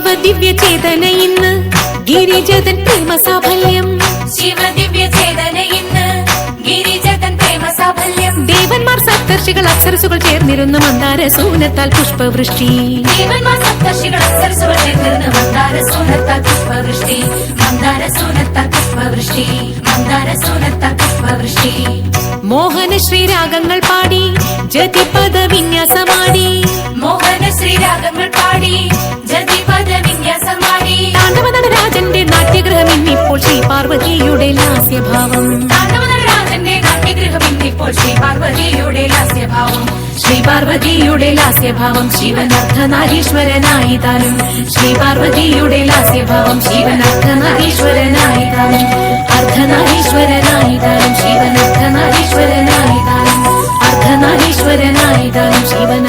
ശിവദിവ്യ ചേതന ഇന്ന് ഗിരിജതൻ പ്രേമ സാഫല്യം. ശിവദിവ്യ ചേതന ഇന്ന് ഗിരിജതൻ പ്രേമ സാഫല്യം. ദേവന്മാർ സപ്തർഷികൾ അപ്സരസുകൾ ചേർന്നിരുന്നു മന്ദാര സൂനത്താൽ പുഷ്പവൃഷ്ടി. ദേവന്മാർ സപ്തർഷികൾ അപ്സരസുകൾ ചേർന്നിരുന്നു മന്ദാര സൂനത്താൽ പുഷ്പവൃഷ്ടി. മന്ദാര സൂനത്താൽ പുഷ്പവൃഷ്ടി. മന്ദാര സൂനത്താൽ പുഷ്പവൃഷ്ടി. മോഹന ശ്രീരാഗങ്ങൾ പാടി ജതിപദ വിന്യാസമാടി. മോഹന ശ്രീരാഗങ്ങൾ പാടി ജതിപദ വിന്യാസമാടി. താണ്ഡവനടരാജന്റെ നാട്യഗ്രഹം ഇന്നിപ്പോൾ ശ്രീ പാർവതിയുടെ ലാസ്യഭാവം. താണ്ഡവനടരാജന്റെ നാട്യഗ്രഹം ഇന്നിപ്പോൾ ശ്രീ പാർവതിയുടെ ലാസ്യഭാവം. ശ്രീ പാർവതിയുടെ ലാസ്യഭാവം ശിവൻ അർദ്ധനാരീശ്വരനായി താനും. ശ്രീ പാർവതിയുടെ ലാസ്യഭാവം ശിവൻ അർദ്ധനാരീശ്വരനായി താനും. അർദ്ധനാരീശ്വരനായി താനും ശിവൻ അർദ്ധനാരീശ്വരനായി താനും. അർദ്ധനാരീശ്വരനായി താനും ശിവൻ